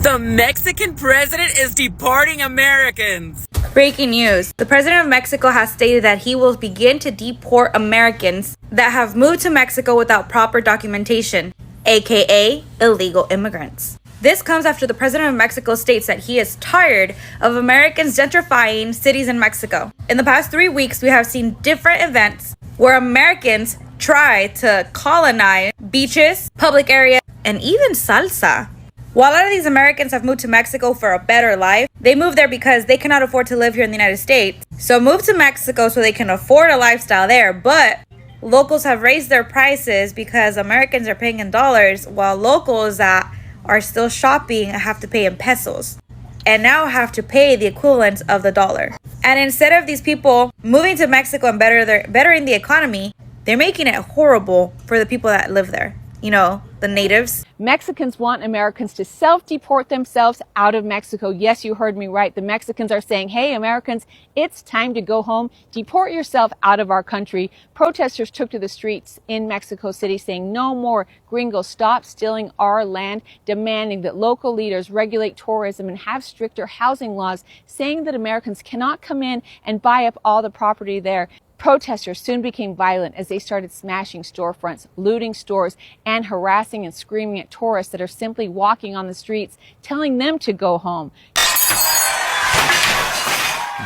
The Mexican president is deporting Americans. Breaking news. The president of Mexico has stated that he will begin to deport Americans that have moved to Mexico without proper documentation, aka illegal immigrants. This comes after the president of Mexico states that he is tired of Americans gentrifying cities in Mexico. In the past 3 weeks, we have seen different events where Americans try to colonize beaches, public areas, and even salsa. While a lot of these Americans have moved to Mexico for a better life, they move there because they cannot afford to live here in the United States. So move to Mexico so they can afford a lifestyle there. But locals have raised their prices because Americans are paying in dollars, while locals that are still shopping have to pay in pesos and now have to pay the equivalent of the dollar. And instead of these people moving to Mexico and bettering the economy, they're making it horrible for the people that live there. You know, the natives. Mexicans want Americans to self-deport themselves out of Mexico. Yes, you heard me right. The Mexicans are saying, hey, Americans, it's time to go home. Deport yourself out of our country. Protesters took to the streets in Mexico City saying, no more gringos, stop stealing our land, demanding that local leaders regulate tourism and have stricter housing laws, saying that Americans cannot come in and buy up all the property there. Protesters soon became violent as they started smashing storefronts, looting stores, and harassing and screaming at tourists that are simply walking on the streets, telling them to go home.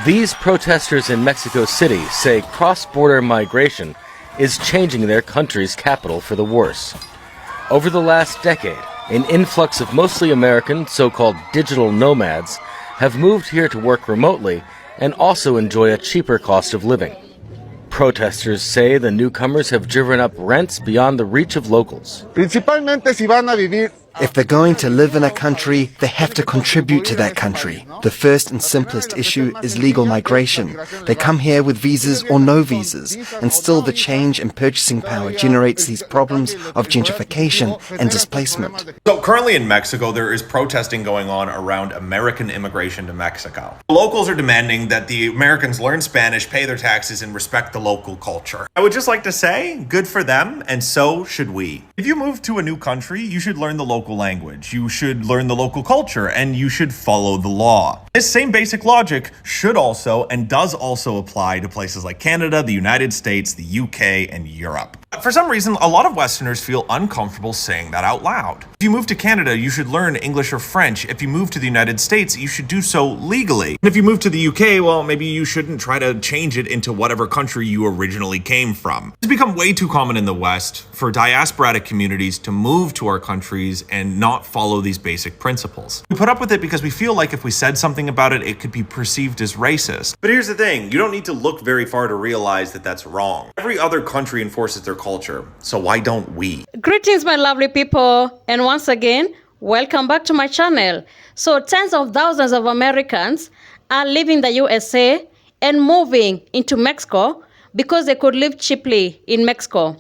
These protesters in Mexico City say cross-border migration is changing their country's capital for the worse. Over the last decade, an influx of mostly American so-called digital nomads have moved here to work remotely and also enjoy a cheaper cost of living. Protesters say the newcomers have driven up rents beyond the reach of locals. If they're going to live in a country, they have to contribute to that country. The first and simplest issue is legal migration. They come here with visas or no visas, and still the change in purchasing power generates these problems of gentrification and displacement. So currently in Mexico, there is protesting going on around American immigration to Mexico. Locals are demanding that the Americans learn Spanish, pay their taxes, and respect the local culture. I would just like to say, good for them, and so should we. If you move to a new country, you should learn the local language, you should learn the local culture, and you should follow the law. This same basic logic should also and does also apply to places like Canada, the United States, the UK, and Europe. For some reason, a lot of Westerners feel uncomfortable saying that out loud. If you move to Canada, you should learn English or French. If you move to the United States, you should do so legally. And if you move to the UK, well, maybe you shouldn't try to change it into whatever country you originally came from. It's become way too common in the West for diasporic communities to move to our countries and not follow these basic principles. We put up with it because we feel like if we said something about it, it could be perceived as racist. But here's the thing, you don't need to look very far to realize that that's wrong. Every other country enforces their culture, so why don't we? Greetings, my lovely people, and once again, welcome back to my channel. So tens of thousands of Americans are leaving the USA and moving into Mexico because they could live cheaply in Mexico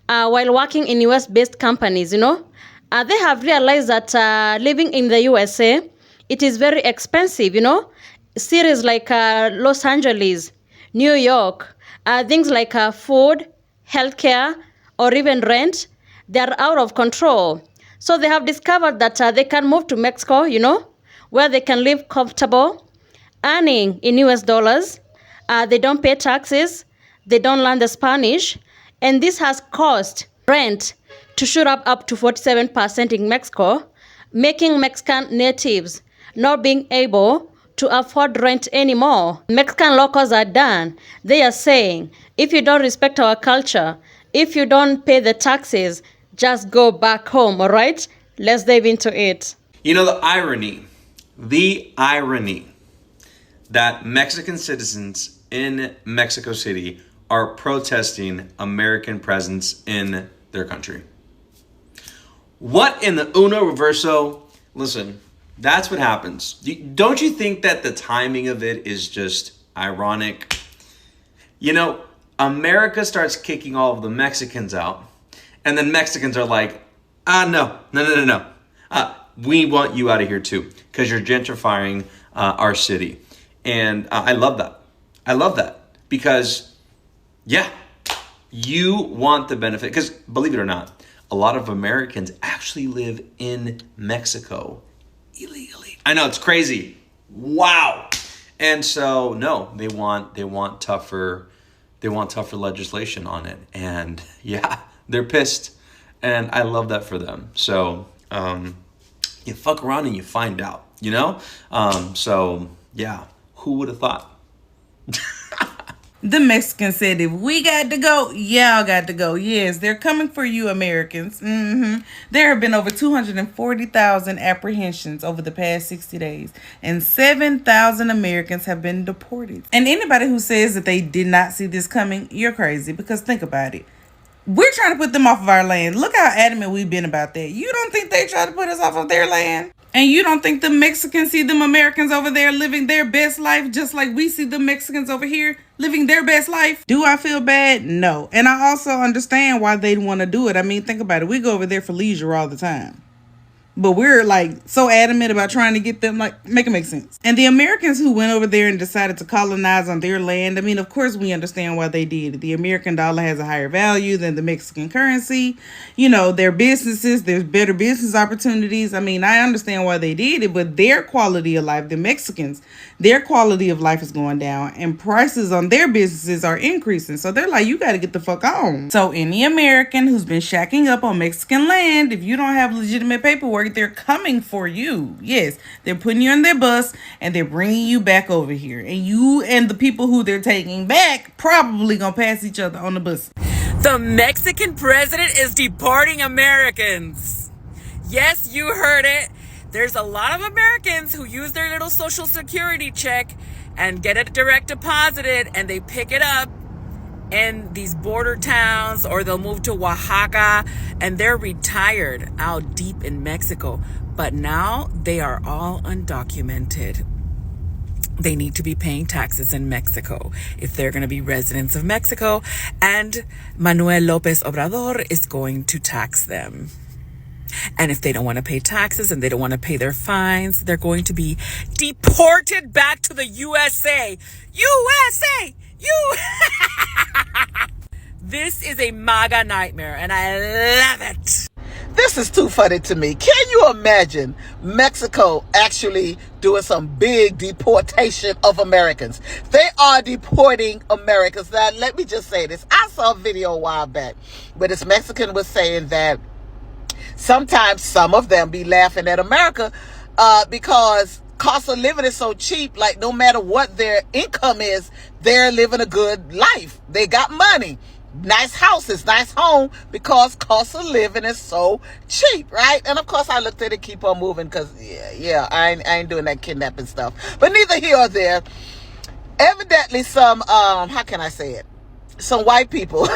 while working in US-based companies, they have realized that living in the USA, it is very expensive, Cities like Los Angeles, New York, things like food, healthcare, or even rent, they're out of control. So they have discovered that they can move to Mexico, where they can live comfortable, earning in US dollars. They don't pay taxes, they don't learn the Spanish, and this has caused rent to shoot up to 47% in Mexico, making Mexican natives not being able to afford rent anymore. Mexican locals are done. They are saying, if you don't respect our culture, if you don't pay the taxes, just go back home, all right? Let's dive into it. The irony that Mexican citizens in Mexico City are protesting American presence in their country. What in the uno reverso? Listen, that's what happens. Don't you think that the timing of it is just ironic? America starts kicking all of the Mexicans out, and then Mexicans are like, no. We want you out of here too, because you're gentrifying our city. And I love that. I love that because, yeah, you want the benefit. Because believe it or not, a lot of Americans actually live in Mexico illegally. I know, it's crazy. Wow. And so no, they want tougher legislation on it. And yeah, they're pissed. And I love that for them. So you fuck around and you find out, you know? So yeah, who would have thought? The Mexicans said, if we got to go, y'all got to go. Yes, they're coming for you, Americans. There have been over 240,000 apprehensions over the past 60 days, and 7,000 Americans have been deported. And anybody who says that they did not see this coming, you're crazy, because think about it. We're trying to put them off of our land. Look how adamant we've been about that. You don't think they try to put us off of their land? And you don't think the Mexicans see them Americans over there living their best life just like we see the Mexicans over here living their best life? Do I feel bad? No. And I also understand why they'd want to do it. I mean, think about it. We go over there for leisure all the time. But we're like so adamant about trying to get them, like, make it make sense. And the Americans who went over there and decided to colonize on their land, I mean, of course we understand why they did it. The American dollar has a higher value than the Mexican currency. You know, their businesses, there's better business opportunities. I mean, I understand why they did it, but their quality of life, the Mexicans, their quality of life is going down and prices on their businesses are increasing. So they're like, you got to get the fuck on. So any American who's been shacking up on Mexican land, if you don't have legitimate paperwork, they're coming for you. Yes, they're putting you on their bus and they're bringing you back over here. And you and the people who they're taking back probably gonna pass each other on the bus. The Mexican president is deporting Americans. Yes, you heard it. There's a lot of Americans who use their little social security check and get it direct deposited, and they pick it up in these border towns, or they'll move to Oaxaca, and they're retired out deep in Mexico. But now they are all undocumented. They need to be paying taxes in Mexico if they're going to be residents of Mexico, and Manuel López Obrador is going to tax them. And if they don't want to pay taxes and they don't want to pay their fines, they're going to be deported back to the USA. USA! This is a MAGA nightmare, and I love it. This is too funny to me. Can you imagine Mexico actually doing some big deportation of Americans? They are deporting Americans. Now, let me just say this. I saw a video a while back where this Mexican was saying that sometimes some of them be laughing at America because cost of living is so cheap. Like, no matter what their income is, they're living a good life. They got money, nice houses, nice home, because cost of living is so cheap, right? And of course I looked at it, keep on moving, because I ain't doing that kidnapping stuff. But neither here or there. Evidently some how can I say it, some white people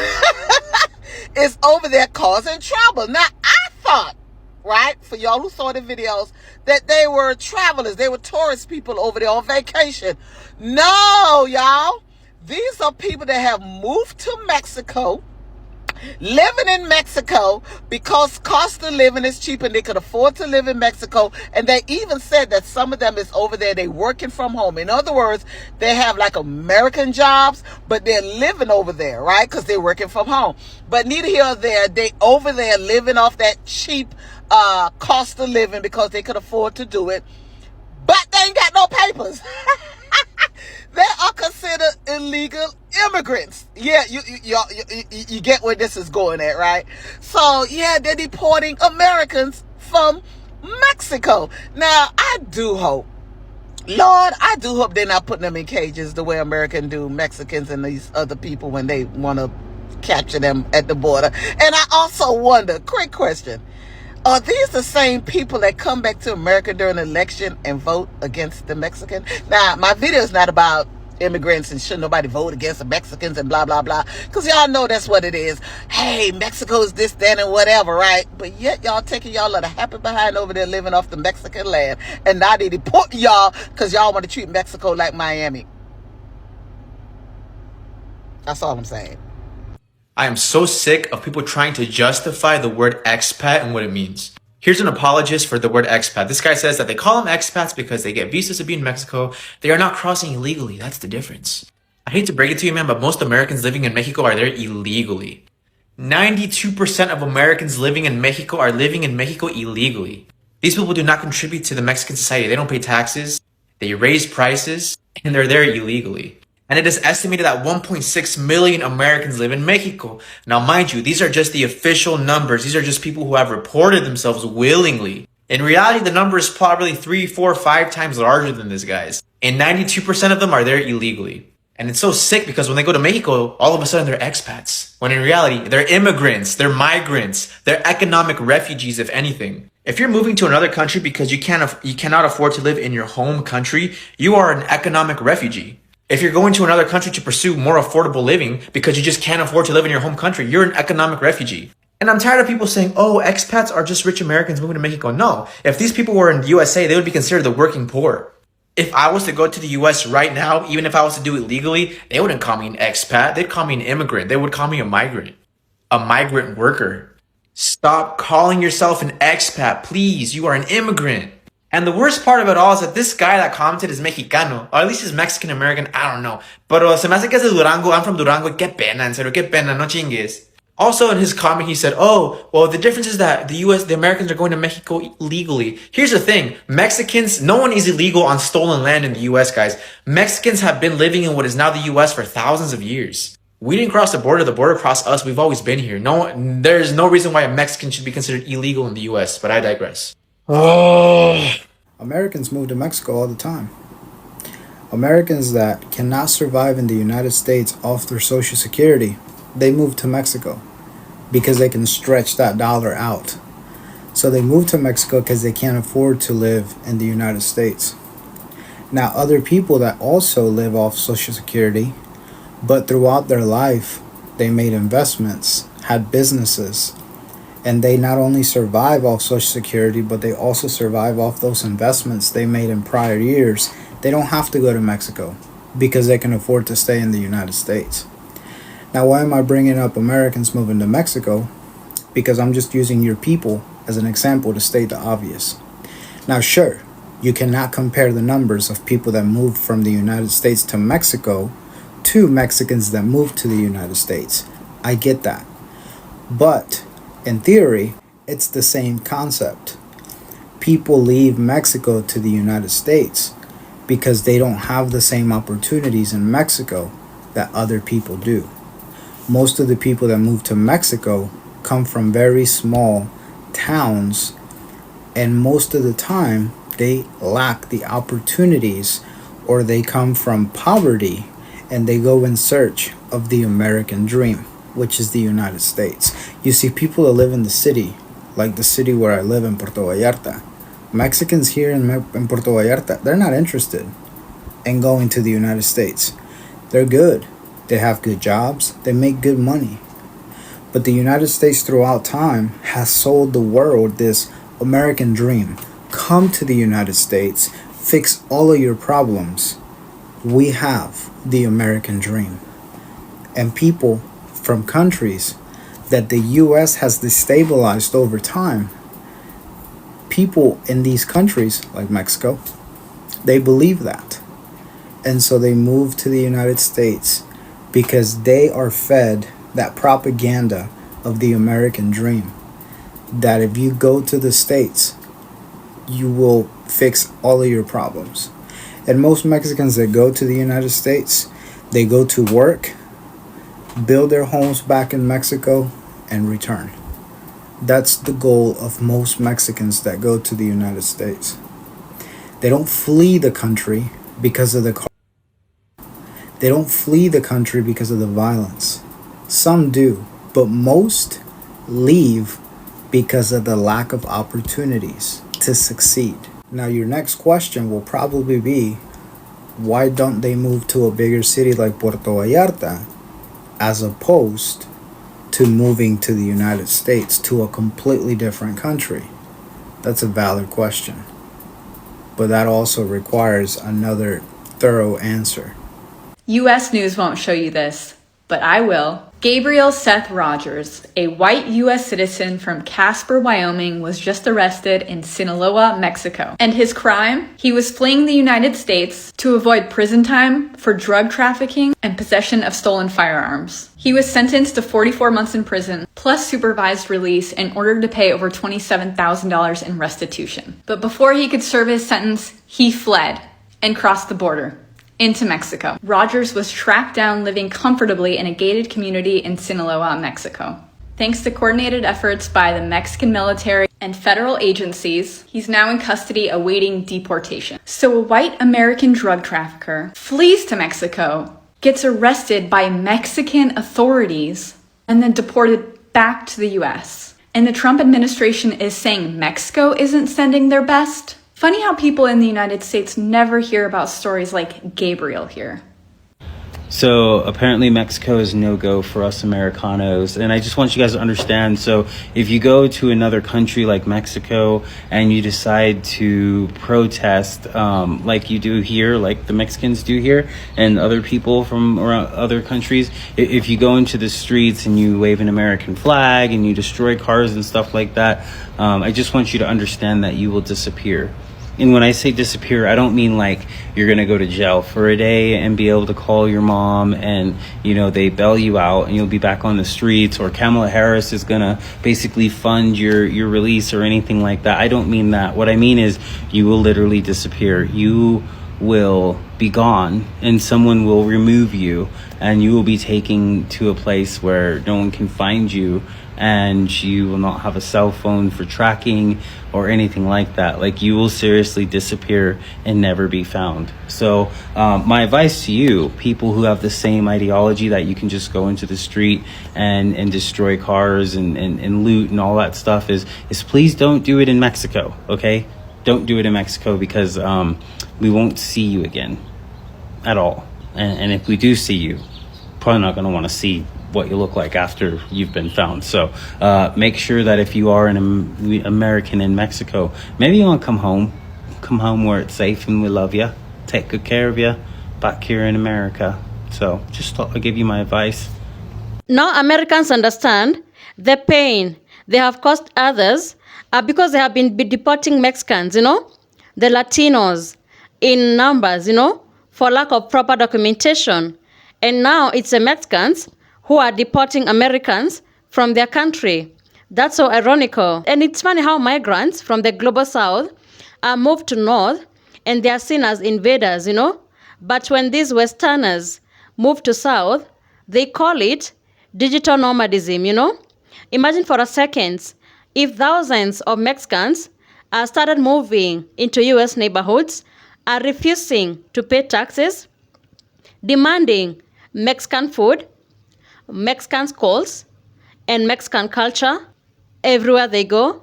is over there causing trouble. Now, I thought, right, for y'all who saw the videos, that they were travelers, they were tourist people over there on vacation. No, y'all, these are people that have moved to Mexico, living in Mexico because cost of living is cheap and they could afford to live in Mexico. And they even said that some of them is over there, they working from home. In other words, they have like American jobs, but they're living over there, right? Because they're working from home. But neither here or there, they over there living off that cheap cost of living because they could afford to do it. But they ain't got no papers. They are considered illegal immigrants. Yeah, you get where this is going at, right? So, yeah, they're deporting Americans from Mexico. Now, I do hope, Lord, I do hope they're not putting them in cages the way Americans do Mexicans and these other people when they want to capture them at the border. And I also wonder, quick question, are these the same people that come back to America during an election and vote against the Mexican? Now, my video is not about immigrants and should nobody vote against the Mexicans and blah, blah, blah. Because y'all know that's what it is. Hey, Mexico is this, that, and whatever, right? But yet y'all taking y'all little happy behind over there living off the Mexican land. And now they deport y'all because y'all want to treat Mexico like Miami. That's all I'm saying. I am so sick of people trying to justify the word expat and what it means. Here's an apologist for the word expat. This guy says that they call them expats because they get visas to be in Mexico. They are not crossing illegally. That's the difference. I hate to break it to you, man, but most Americans living in Mexico are there illegally. 92% of Americans living in Mexico are living in Mexico illegally. These people do not contribute to the Mexican society. They don't pay taxes, they raise prices, and they're there illegally. And it is estimated that 1.6 million Americans live in Mexico. Now, mind you, these are just the official numbers. These are just people who have reported themselves willingly. In reality, the number is probably 3, 4, 5 times larger than this, guys. And 92% of them are there illegally. And it's so sick because when they go to Mexico, all of a sudden they're expats. When in reality, they're immigrants, they're migrants, they're economic refugees, if anything. If you're moving to another country because you cannot afford to live in your home country, you are an economic refugee. If you're going to another country to pursue more affordable living because you just can't afford to live in your home country, you're an economic refugee. And I'm tired of people saying, oh, expats are just rich Americans moving to Mexico. No, if these people were in the USA, they would be considered the working poor. If I was to go to the US right now, even if I was to do it legally, they wouldn't call me an expat. They'd call me an immigrant. They would call me a migrant worker. Stop calling yourself an expat, please. You are an immigrant. And the worst part of it all is that this guy that commented is Mexicano, or at least he's Mexican American, I don't know. Pero se me hace que es de Durango, I'm from Durango, qué pena, en serio, qué pena, no chingues. Also in his comment, he said, oh, well, the difference is that the Americans are going to Mexico legally. Here's the thing, Mexicans, no one is illegal on stolen land in the US, guys. Mexicans have been living in what is now the US for thousands of years. We didn't cross the border crossed us, we've always been here. There's no reason why a Mexican should be considered illegal in the US, but I digress. Oh. Americans move to Mexico all the time. Americans that cannot survive in the United States off their Social Security, they move to Mexico because they can stretch that dollar out. So they move to Mexico because they can't afford to live in the United States. Now, other people that also live off Social Security, but throughout their life, they made investments, had businesses, and they not only survive off Social Security, but they also survive off those investments they made in prior years. They don't have to go to Mexico because they can afford to stay in the United States. Now, why am I bringing up Americans moving to Mexico? Because I'm just using your people as an example to state the obvious. Now, sure, you cannot compare the numbers of people that moved from the United States to Mexico to Mexicans that moved to the United States. I get that. But in theory, it's the same concept. People leave Mexico to the United States because they don't have the same opportunities in Mexico that other people do. Most of the people that move to Mexico come from very small towns, and most of the time they lack the opportunities, or they come from poverty and they go in search of the American dream, which is the United States. You see, people that live in the city, like the city where I live in Puerto Vallarta, Mexicans here in Puerto Vallarta, they're not interested in going to the United States. They're good. They have good jobs. They make good money. But the United States throughout time has sold the world this American dream. Come to the United States, fix all of your problems. We have the American dream. And people from countries that the US has destabilized over time, people in these countries, like Mexico, they believe that. And so they move to the United States because they are fed that propaganda of the American dream, that if you go to the States, you will fix all of your problems. And most Mexicans that go to the United States, they go to work, build their homes back in Mexico, and return. That's the goal of most Mexicans that go to the United States. They don't flee the country because of the They don't flee the country because of the violence. Some do, but most leave because of the lack of opportunities to succeed. Now, your next question will probably be, why don't they move to a bigger city like Puerto Vallarta as opposed to moving to the United States, to a completely different country? That's a valid question. But that also requires another thorough answer. US News won't show you this. but I will. Gabriel Seth Rogers, a white U.S. citizen from Casper, Wyoming, was just arrested in Sinaloa, Mexico. And his crime? He was fleeing the United States to avoid prison time for drug trafficking and possession of stolen firearms. He was sentenced to 44 months in prison, plus supervised release, and ordered to pay over $27,000 in restitution. But before he could serve his sentence, he fled and crossed the border into Mexico. Rogers was tracked down living comfortably in a gated community in Sinaloa, Mexico. Thanks to coordinated efforts by the Mexican military and federal agencies, he's now in custody awaiting deportation. So a white American drug trafficker flees to Mexico, gets arrested by Mexican authorities, and then deported back to the US. And the Trump administration is saying Mexico isn't sending their best? Funny how people in the United States never hear about stories like Gabriel here. So apparently Mexico is no-go for us Americanos. And I just want you guys to understand, so if you go to another country like Mexico and you decide to protest like you do here, like the Mexicans do here, and other people from around other countries, if you go into the streets and you wave an American flag and you destroy cars and stuff like that, I just want you to understand that you will disappear. And when I say disappear, I don't mean like you're going to go to jail for a day and be able to call your mom and, you know, they bail you out and you'll be back on the streets, or Kamala Harris is going to basically fund your release or anything like that. I don't mean that. What I mean is you will literally disappear. You will be gone and someone will remove you and you will be taken to a place where no one can find you, and you will not have a cell phone for tracking or anything like that. Like, you will seriously disappear and never be found. So my advice to you, people who have the same ideology that you can just go into the street and destroy cars and loot and all that stuff, is please don't do it in Mexico, okay? Don't do it in Mexico, because we won't see you again at all. And if we do see you, probably not going to want to see what you look like after you've been found. So make sure that if you are an American in Mexico, maybe you want to come home where it's safe and we love you, take good care of you back here in America. So just thought I'd give you my advice. Now Americans understand the pain they have caused others because they have been deporting Mexicans, you know, the Latinos in numbers, you know, for lack of proper documentation. And now it's the Mexicans who are deporting Americans from their country. That's so ironical. And it's funny how migrants from the global south are moved to north and they are seen as invaders, you know. But when these westerners move to south, they call it digital nomadism, you know. Imagine for a second if thousands of Mexicans started moving into US neighborhoods, are refusing to pay taxes, demanding Mexican food, Mexican schools, and Mexican culture everywhere they go.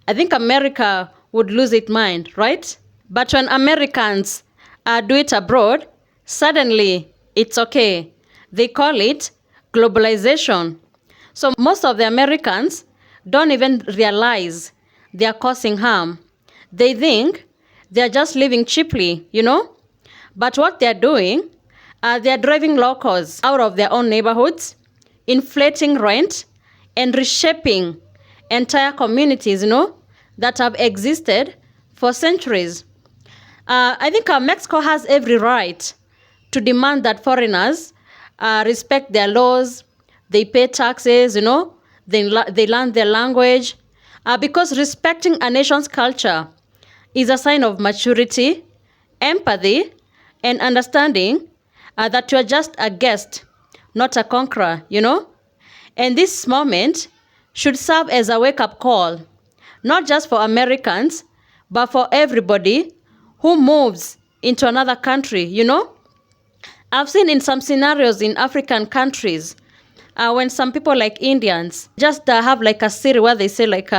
I think America would lose its mind, right? But when Americans do it abroad, suddenly it's okay. They call it globalization. So most of the Americans don't even realize they are causing harm. They think they're just living cheaply, you know? But what they're doing, they're driving locals out of their own neighborhoods, inflating rent, and reshaping entire communities, you know, that have existed for centuries. I think Mexico has every right to demand that foreigners respect their laws, they pay taxes, you know, they learn their language, because respecting a nation's culture is a sign of maturity, empathy, and understanding that you're just a guest, not a conqueror, you know? And this moment should serve as a wake-up call, not just for Americans, but for everybody who moves into another country, you know? I've seen in some scenarios in African countries, when some people like Indians just have like a city where they say like,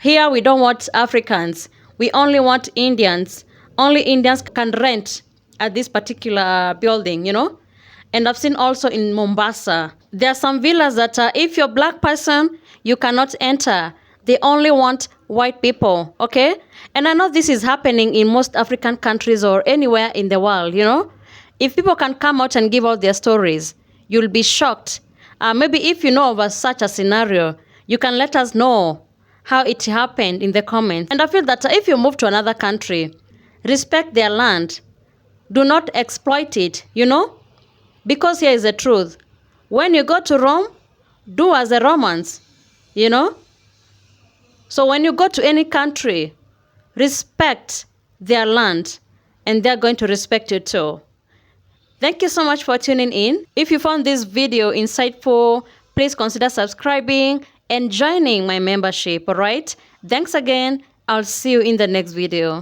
here we don't want Africans, we only want Indians. Only Indians can rent at this particular building, you know? And I've seen also in Mombasa, there are some villas that if you're a black person, you cannot enter. They only want white people, okay? And I know this is happening in most African countries or anywhere in the world, you know? If people can come out and give out their stories, you'll be shocked. Maybe if you know of such a scenario, you can let us know how it happened in the comments. And I feel that if you move to another country, respect their land. Do not exploit it, Because here is the truth. When you go to Rome, do as the Romans, So when you go to any country, respect their land, and they're going to respect you too. Thank you so much for tuning in. If you found this video insightful, please consider subscribing and joining my membership, all right? Thanks again. I'll see you in the next video.